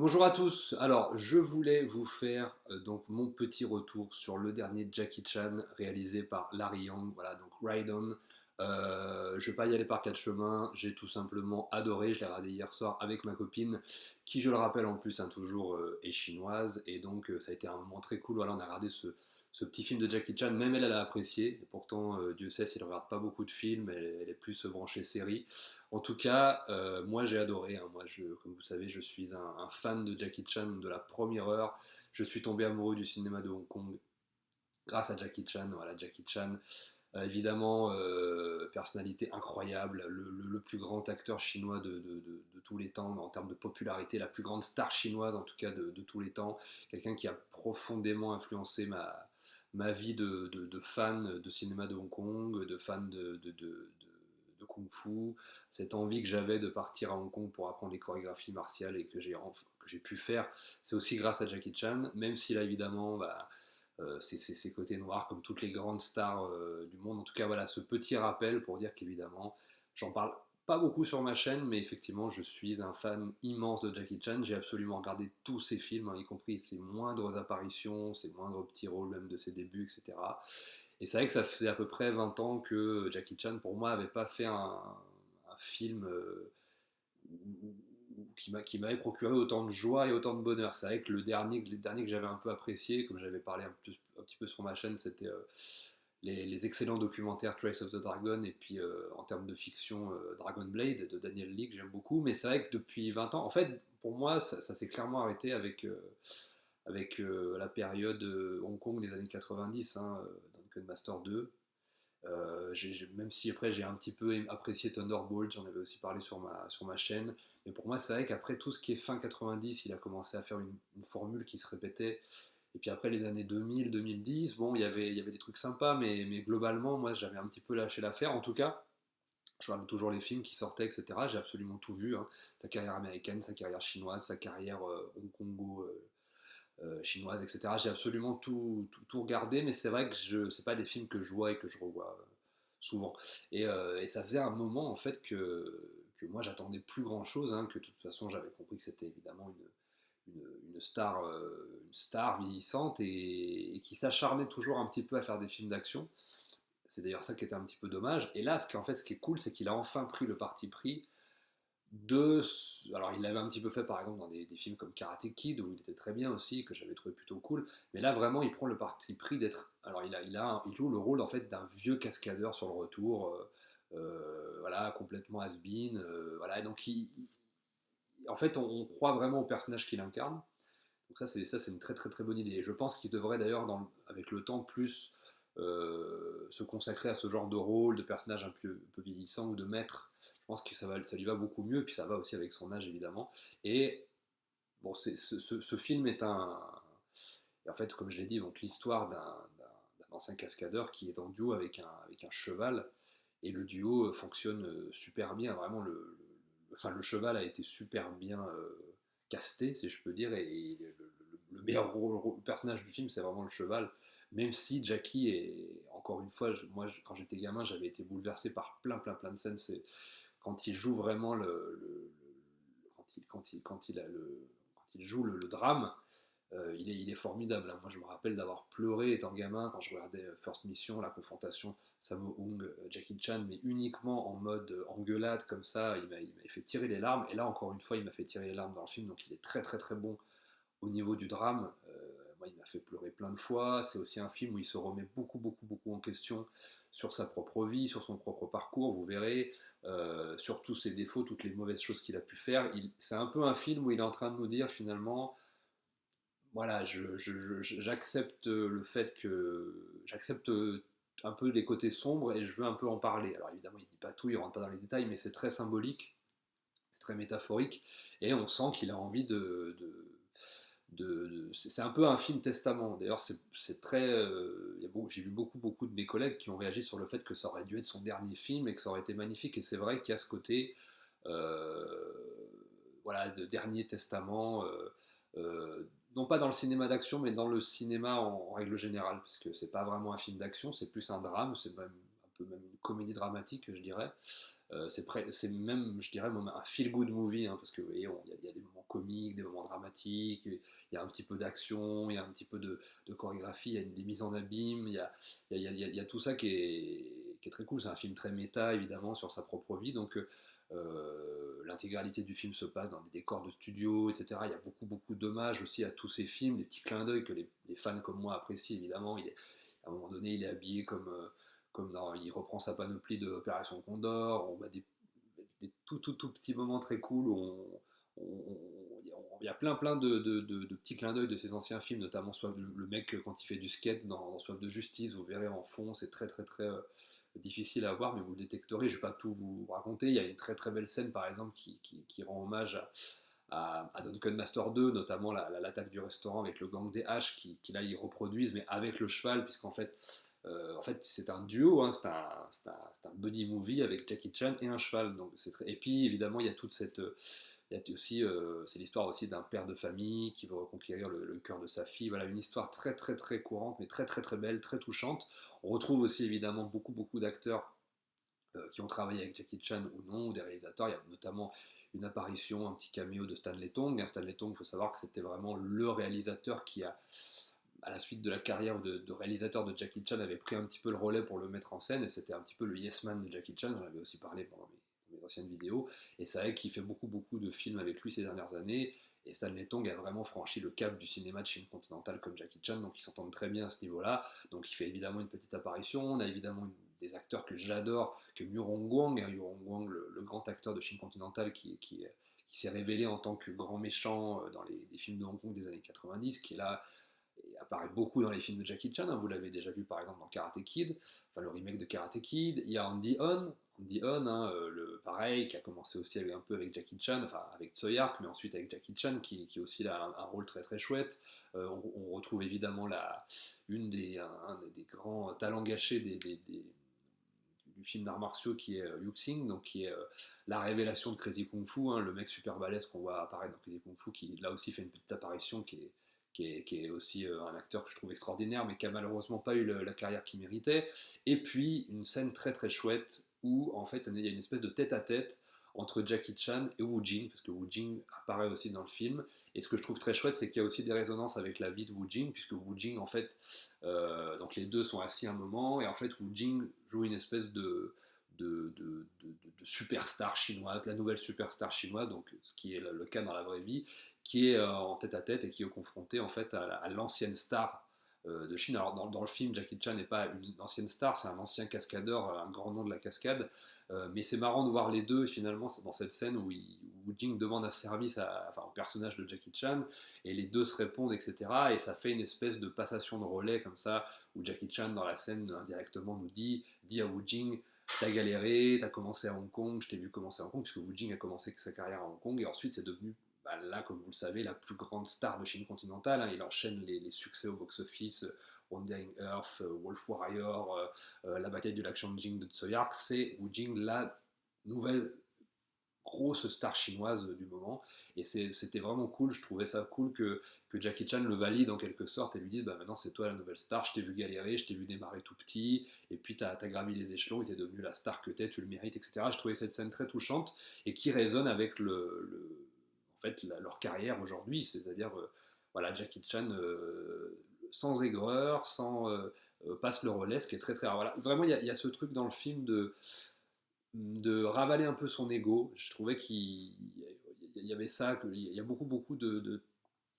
Bonjour à tous. Alors, je voulais vous faire donc mon petit retour sur le dernier Jackie Chan réalisé par Larry Young. Voilà, donc Ride On. Je ne vais pas y aller par quatre chemins. J'ai tout simplement adoré. Je l'ai regardé hier soir avec ma copine, qui, je le rappelle en plus, hein, toujours est chinoise. Et donc, ça a été un moment très cool. Voilà, on a regardé ce petit film de Jackie Chan. Même elle, elle a apprécié. Et pourtant, Dieu sait s'il ne regarde pas beaucoup de films. Elle est plus branchée série. En tout cas, moi j'ai adoré, hein. Moi, comme vous savez, je suis un fan de Jackie Chan de la première heure. Je suis tombé amoureux du cinéma de Hong Kong grâce à Jackie Chan. Voilà, Jackie Chan, évidemment, personnalité incroyable, le plus grand acteur chinois de tous les temps en termes de popularité, la plus grande star chinoise en tout cas de tous les temps. Quelqu'un qui a profondément influencé ma vie de fan de cinéma de Hong Kong, de fan de Kung Fu, cette envie que j'avais de partir à Hong Kong pour apprendre les chorégraphies martiales et que j'ai pu faire, c'est aussi grâce à Jackie Chan, même s'il a évidemment ses côtés noirs comme toutes les grandes stars du monde. En tout cas, voilà, ce petit rappel pour dire qu'évidemment, j'en parle pas beaucoup sur ma chaîne, mais effectivement, je suis un fan immense de Jackie Chan. J'ai absolument regardé tous ses films, hein, y compris ses moindres apparitions, ses moindres petits rôles, même de ses débuts, etc. Et c'est vrai que ça faisait à peu près 20 ans que Jackie Chan, pour moi, n'avait pas fait un film qui m'avait procuré autant de joie et autant de bonheur. C'est vrai que le dernier que j'avais un peu apprécié, comme j'avais parlé un petit peu sur ma chaîne, c'était les excellents documentaires Trace of the Dragon et puis en termes de fiction Dragon Blade de Daniel Lee que j'aime beaucoup. Mais c'est vrai que depuis 20 ans, en fait, pour moi, ça s'est clairement arrêté avec la période Hong Kong des années 90, hein, Dungeon Master 2. Même si après j'ai un petit peu apprécié Thunderbolt, j'en avais aussi parlé sur ma chaîne. Mais pour moi, c'est vrai qu'après tout ce qui est fin 90, il a commencé à faire une formule qui se répétait. Et puis après les années 2000, 2010, bon, il y avait des trucs sympas, mais globalement, moi, j'avais un petit peu lâché l'affaire. En tout cas, je regardais toujours les films qui sortaient, etc. J'ai absolument tout vu, hein. Sa carrière américaine, sa carrière chinoise, sa carrière hong-kongo chinoise, etc. J'ai absolument tout regardé, mais c'est vrai que c'est pas des films que je vois et que je revois souvent. Et ça faisait un moment en fait que moi j'attendais plus grand chose, hein, que de toute façon j'avais compris que c'était évidemment une star vieillissante et qui s'acharnait toujours un petit peu à faire des films d'action. C'est d'ailleurs ça qui était un petit peu dommage. Et là, ce qui est cool, c'est qu'il a enfin pris le parti pris de. Alors, il l'avait un petit peu fait par exemple dans des films comme Karate Kid, où il était très bien aussi, que j'avais trouvé plutôt cool. Mais là, vraiment, il prend le parti pris d'être. Alors, il joue le rôle en fait d'un vieux cascadeur sur le retour, voilà, complètement has-been. Voilà, et donc, en fait, on croit vraiment au personnage qu'il incarne. Donc ça, c'est une très très très bonne idée. Et je pense qu'il devrait d'ailleurs, avec le temps, plus se consacrer à ce genre de rôle, de personnage un peu vieillissant ou de maître. Je pense que ça lui va beaucoup mieux, puis ça va aussi avec son âge évidemment. Et bon, ce film est et en fait, comme je l'ai dit, donc l'histoire d'un ancien cascadeur qui est en duo avec un cheval. Et le duo fonctionne super bien. Vraiment, enfin, le cheval a été super bien casté, si je peux dire. Et le meilleur personnage du film, c'est vraiment le cheval. Même si Jackie est, encore une fois, moi, quand j'étais gamin, j'avais été bouleversé par plein, plein, plein de scènes. C'est quand il joue vraiment quand il joue le drame, il est formidable, hein. Moi, je me rappelle d'avoir pleuré étant gamin quand je regardais First Mission, la confrontation Sammo Hung, Jackie Chan, mais uniquement en mode engueulade comme ça. Il m'a fait tirer les larmes. Et là, encore une fois, il m'a fait tirer les larmes dans le film. Donc, il est très, très, très bon au niveau du drame. Moi, il m'a fait pleurer plein de fois. C'est aussi un film où il se remet beaucoup, beaucoup, beaucoup en question sur sa propre vie, sur son propre parcours, vous verrez, sur tous ses défauts, toutes les mauvaises choses qu'il a pu faire. C'est un peu un film où il est en train de nous dire finalement, voilà, j'accepte le fait que j'accepte un peu les côtés sombres et je veux un peu en parler. Alors évidemment, il dit pas tout, il rentre pas dans les détails, mais c'est très symbolique, c'est très métaphorique et on sent qu'il a envie c'est un peu un film testament. D'ailleurs, c'est très. J'ai vu beaucoup, beaucoup de mes collègues qui ont réagi sur le fait que ça aurait dû être son dernier film et que ça aurait été magnifique. Et c'est vrai qu'il y a ce côté, euh, voilà, de dernier testament. Non pas dans le cinéma d'action, mais dans le cinéma en règle générale, parce que c'est pas vraiment un film d'action, c'est plus un drame, c'est même un peu même une comédie dramatique, je dirais. C'est même, je dirais, un feel-good movie, hein, parce que vous voyez, il y a des moments comiques, des moments dramatiques, il y a un petit peu d'action, il y a un petit peu de chorégraphie, il y a des mises en abîme, il y a tout ça qui est très cool. C'est un film très méta, évidemment, sur sa propre vie, donc l'intégralité du film se passe dans des décors de studio, etc. Il y a beaucoup, beaucoup d'hommages aussi à tous ces films, des petits clins d'œil que les fans comme moi apprécient, évidemment. À un moment donné, il est habillé il reprend sa panoplie de Opération Condor. On voit des tout petits moments très cool où il y a plein de petits clins d'œil de ces anciens films, notamment le mec quand il fait du skate dans Soif de justice, vous verrez en fond, c'est très difficile à voir, mais vous le détecterez. Je ne vais pas tout vous raconter. Il y a une très belle scène, par exemple, qui rend hommage à Duncan Master 2, notamment l'attaque du restaurant avec le gang des H, qui là ils reproduisent, mais avec le cheval, en fait c'est un duo, hein, c'est un buddy movie avec Jackie Chan et un cheval. Donc et puis évidemment il y a toute cette. Il y a aussi, c'est l'histoire aussi d'un père de famille qui veut reconquérir le cœur de sa fille. Voilà, une histoire très courante, mais très belle, très touchante. On retrouve aussi évidemment beaucoup d'acteurs qui ont travaillé avec Jackie Chan ou non, ou des réalisateurs. Il y a notamment une apparition, un petit caméo de Stanley Tong. Stanley Tong, il faut savoir que c'était vraiment le réalisateur qui a, à la suite de la carrière de réalisateur de Jackie Chan, avait pris un petit peu le relais pour le mettre en scène, et c'était un petit peu le yes man de Jackie Chan. J'en avais aussi parlé pendant mes anciennes vidéos, et c'est vrai qu'il fait beaucoup de films avec lui ces dernières années, et Stanley Tong a vraiment franchi le cap du cinéma de Chine continentale comme Jackie Chan, donc ils s'entendent très bien à ce niveau-là. Donc il fait évidemment une petite apparition. On a évidemment des acteurs que j'adore, que Yurong Guang, le grand acteur de Chine continentale qui s'est révélé en tant que grand méchant dans des films de Hong Kong des années 90, qui est là, et apparaît beaucoup dans les films de Jackie Chan. Hein. Vous l'avez déjà vu par exemple dans Karate Kid, enfin le remake de Karate Kid. Il y a Andy On, hein, pareil, qui a commencé aussi un peu avec Jackie Chan, enfin avec Tsui Hark, mais ensuite avec Jackie Chan, qui aussi a un rôle très chouette. On retrouve évidemment un des grands talents gâchés du film d'arts martiaux, qui est Liu Xing, donc qui est la révélation de Crazy Kung Fu, hein, le mec super balèze qu'on voit apparaître dans Crazy Kung Fu, qui là aussi fait une petite apparition, qui est aussi un acteur que je trouve extraordinaire, mais qui a malheureusement pas eu la carrière qu'il méritait. Et puis une scène très chouette où en fait il y a une espèce de tête-à-tête entre Jackie Chan et Wu Jing, parce que Wu Jing apparaît aussi dans le film. Et ce que je trouve très chouette, c'est qu'il y a aussi des résonances avec la vie de Wu Jing, puisque Wu Jing, en fait, donc les deux sont assis un moment, et en fait, Wu Jing joue une espèce de superstar chinoise, la nouvelle superstar chinoise, donc ce qui est le cas dans la vraie vie, qui est en tête-à-tête et qui est confronté en fait à l'ancienne star de Chine. Alors dans le film, Jackie Chan n'est pas une ancienne star, c'est un ancien cascadeur, un grand nom de la cascade, mais c'est marrant de voir les deux finalement dans cette scène où Wu Jing demande un service au personnage de Jackie Chan, et les deux se répondent, etc. Et ça fait une espèce de passation de relais comme ça, où Jackie Chan dans la scène indirectement dit à Wu Jing: t'as galéré, t'as commencé à Hong Kong, je t'ai vu commencer à Hong Kong, puisque Wu Jing a commencé sa carrière à Hong Kong, et ensuite c'est devenu, là, comme vous le savez, la plus grande star de Chine continentale. Hein. Il enchaîne les succès au box-office, Wandering Earth, Wolf Warrior, la bataille du lac Changjing de Tsui Hark. C'est Wu Jing, la nouvelle grosse star chinoise du moment. Et c'était vraiment cool, je trouvais ça cool que Jackie Chan le valide en quelque sorte et lui dise: maintenant c'est toi la nouvelle star, je t'ai vu galérer, je t'ai vu démarrer tout petit, et puis t'as gravi les échelons et t'es devenu la star que t'es, tu le mérites, etc. Je trouvais cette scène très touchante et qui résonne avec en fait, leur carrière aujourd'hui, c'est-à-dire voilà, Jackie Chan sans aigreur, passe le relais, ce qui est très rare. Voilà. Vraiment, il y a ce truc dans le film de ravaler un peu son ego. Je trouvais qu'il y avait ça, il y a beaucoup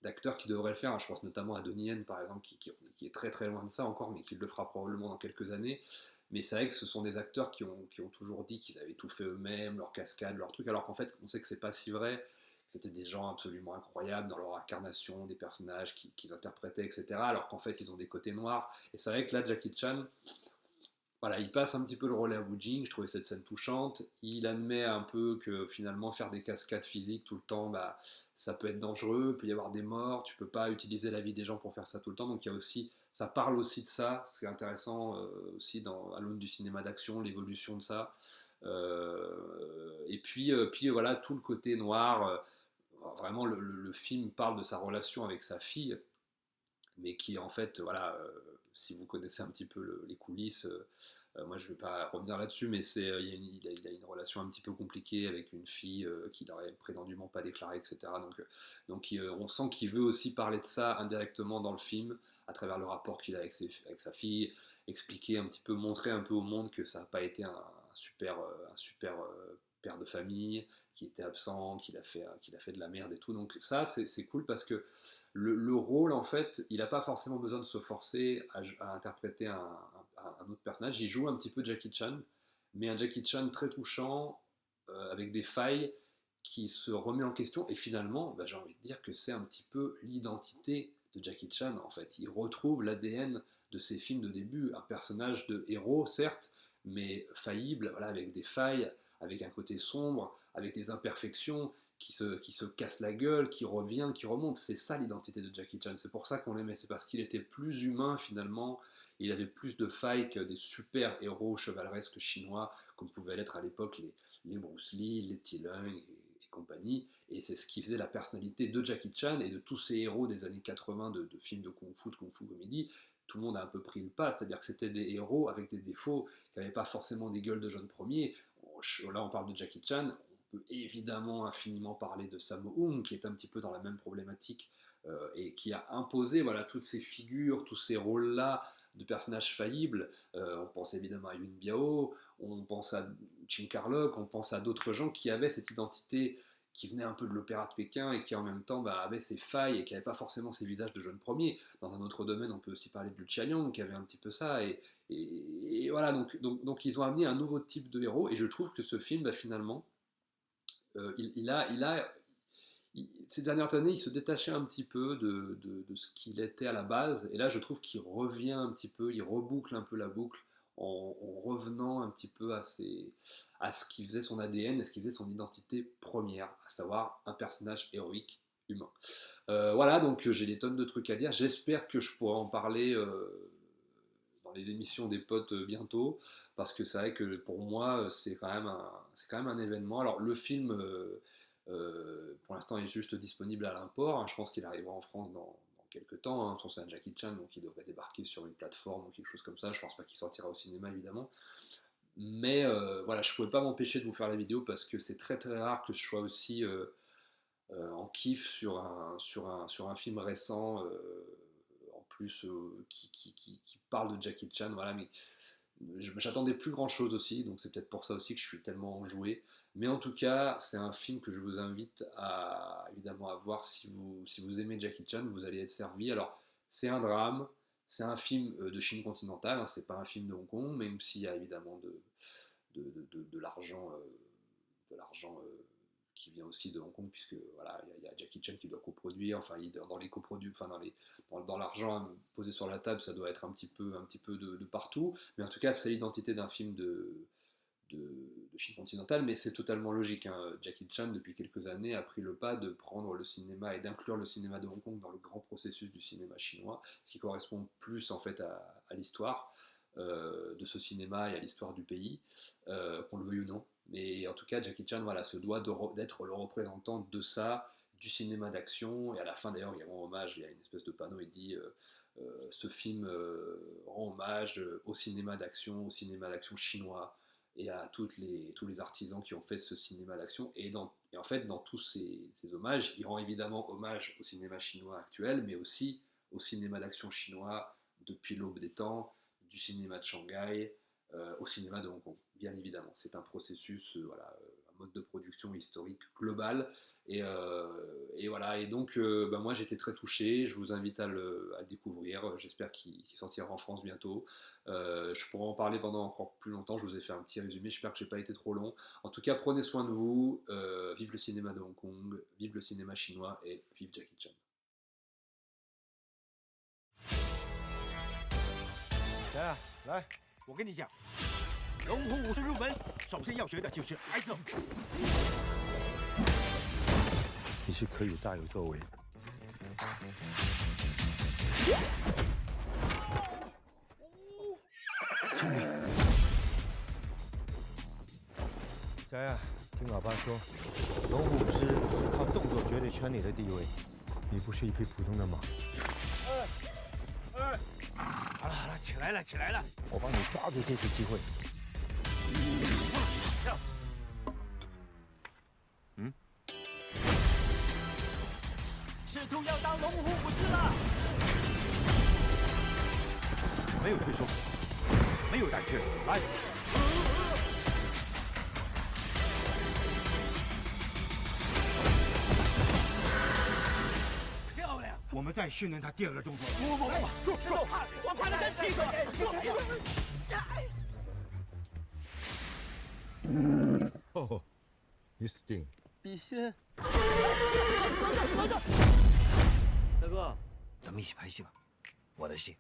d'acteurs qui devraient le faire. Je pense notamment à Donnie Yen, par exemple, qui est très loin de ça encore, mais qui le fera probablement dans quelques années. Mais c'est vrai que ce sont des acteurs qui ont toujours dit qu'ils avaient tout fait eux-mêmes, leur cascade, leur truc, alors qu'en fait, on sait que c'est pas si vrai. C'était des gens absolument incroyables dans leur incarnation, des personnages qu'ils interprétaient, etc. Alors qu'en fait, ils ont des côtés noirs. Et c'est vrai que là, Jackie Chan, voilà, il passe un petit peu le relais à Wu Jing. Je trouvais cette scène touchante. Il admet un peu que finalement faire des cascades physiques tout le temps, ça peut être dangereux, il peut y avoir des morts, tu peux pas utiliser la vie des gens pour faire ça tout le temps. Donc il y a aussi, ça parle aussi de ça, c'est intéressant aussi à l'aune du cinéma d'action, l'évolution de ça. Puis voilà, tout le côté noir. Vraiment, le film parle de sa relation avec sa fille, mais qui en fait, voilà, si vous connaissez un petit peu les coulisses, moi je ne vais pas revenir là-dessus, mais il a une relation un petit peu compliquée avec une fille qu'il n'aurait prétendument pas déclarée, etc. On sent qu'il veut aussi parler de ça indirectement dans le film, à travers le rapport qu'il a avec sa fille, expliquer un petit peu, montrer un peu au monde que ça n'a pas été un super père de famille, qui était absent, qu'il a fait de la merde et tout. Donc ça, c'est cool parce que le rôle, en fait, il n'a pas forcément besoin de se forcer à interpréter un autre personnage. Il joue un petit peu Jackie Chan, mais un Jackie Chan très touchant, avec des failles, qui se remet en question. Et finalement, bah, j'ai envie de dire que c'est un petit peu l'identité de Jackie Chan, en fait. Il retrouve l'ADN de ses films de début. Un personnage de héros, certes, mais faillible, voilà, avec des failles, avec un côté sombre, avec des imperfections, qui se casse la gueule, qui revient, qui remonte. C'est ça l'identité de Jackie Chan. C'est pour ça qu'on l'aimait. C'est parce qu'il était plus humain finalement. Il avait plus de failles que des super héros chevaleresques chinois, comme pouvaient l'être à l'époque les Bruce Lee, les T. Lung et compagnie. Et c'est ce qui faisait la personnalité de Jackie Chan et de tous ces héros des années 80 de films de kung fu comédie. Tout le monde a un peu pris le pas, c'est-à-dire que c'était des héros avec des défauts, qui n'avaient pas forcément des gueules de jeunes premiers. Là, on parle de Jackie Chan, on peut évidemment infiniment parler de Sammo Hung, qui est un petit peu dans la même problématique, et qui a imposé voilà, toutes ces figures, tous ces rôles-là de personnages faillibles. On pense évidemment à Yuen Biao, on pense à Chin Karlok, on pense à d'autres gens qui avaient cette identité qui venait un peu de l'opéra de Pékin et qui en même temps avait ses failles et qui n'avait pas forcément ses visages de jeunes premiers. Dans un autre domaine, on peut aussi parler de Lu Chianyong qui avait un petit peu ça. Et voilà, donc ils ont amené un nouveau type de héros et je trouve que ce film, finalement, ces dernières années, il se détachait un petit peu de ce qu'il était à la base. Et là, je trouve qu'il revient un petit peu, il reboucle un peu la boucle en revenant un petit peu à ce qui faisait son ADN et ce qui faisait son identité première, à savoir un personnage héroïque humain. Voilà, donc j'ai des tonnes de trucs à dire. J'espère que je pourrai en parler dans les émissions des potes bientôt, parce que c'est vrai que pour moi, c'est quand même un événement. Alors, le film, pour l'instant, est juste disponible à l'import. Hein. Je pense qu'il arrivera en France dans quelques temps. Hein. C'est un Jackie Chan, donc il devrait débarquer sur une plateforme ou quelque chose comme ça. Je pense pas qu'il sortira au cinéma, évidemment. Mais voilà, je ne pouvais pas m'empêcher de vous faire la vidéo parce que c'est très très rare que je sois aussi en kiff sur un film récent, en plus qui parle de Jackie Chan. Voilà, mais j'attendais plus grand chose aussi, donc c'est peut-être pour ça aussi que je suis tellement enjoué. Mais en tout cas, c'est un film que je vous invite à évidemment à voir si vous aimez Jackie Chan, vous allez être servi. Alors, c'est un drame, c'est un film de Chine continentale, hein, c'est pas un film de Hong Kong, même s'il y a évidemment de l'argent qui vient aussi de Hong Kong, puisque voilà, il y a Jackie Chan qui doit coproduire, enfin dans les coproduits, enfin dans l'argent posé sur la table, ça doit être un petit peu de partout, mais en tout cas c'est l'identité d'un film de Chine continentale, mais c'est totalement logique. Hein. Jackie Chan, depuis quelques années, a pris le pas de prendre le cinéma et d'inclure le cinéma de Hong Kong dans le grand processus du cinéma chinois, ce qui correspond plus en fait à l'histoire de ce cinéma et à l'histoire du pays, qu'on le veuille ou non. Mais en tout cas, Jackie Chan voilà, se doit d'être le représentant de ça, du cinéma d'action. Et à la fin, d'ailleurs, il rend hommage, il y a une espèce de panneau, il dit ce film rend hommage au cinéma d'action chinois et à tous les artisans qui ont fait ce cinéma d'action. Et en fait, dans tous ces hommages, il rend évidemment hommage au cinéma chinois actuel, mais aussi au cinéma d'action chinois depuis l'aube des temps, du cinéma de Shanghai au cinéma de Hong Kong, bien évidemment. C'est un processus, voilà, un mode de production historique global. Et voilà, et donc moi j'étais très touché, je vous invite à le découvrir, j'espère qu'il sortira en France bientôt. Je pourrais en parler pendant encore plus longtemps, je vous ai fait un petit résumé, j'espère que j'ai pas été trop long. En tout cas, prenez soin de vous, vive le cinéma de Hong Kong, vive le cinéma chinois et vive Jackie Chan. 来，来，我跟你讲，龙虎武术入门，首先要学的就是挨揍。你是可以大有作为。聪明。小亚，听老爸说，龙虎武师是靠动作决定圈里的地位，你不是一匹普通的马。来了，起来了！我帮你抓住这次机会。跳！试图要当龙虎武士了！没有退缩，没有胆怯，来！漂亮！我们再训练他第二个动作。不，住！我怕你跟屁股！哦，你死定了！笔仙，大哥，咱们一起拍戏吧，我的戏。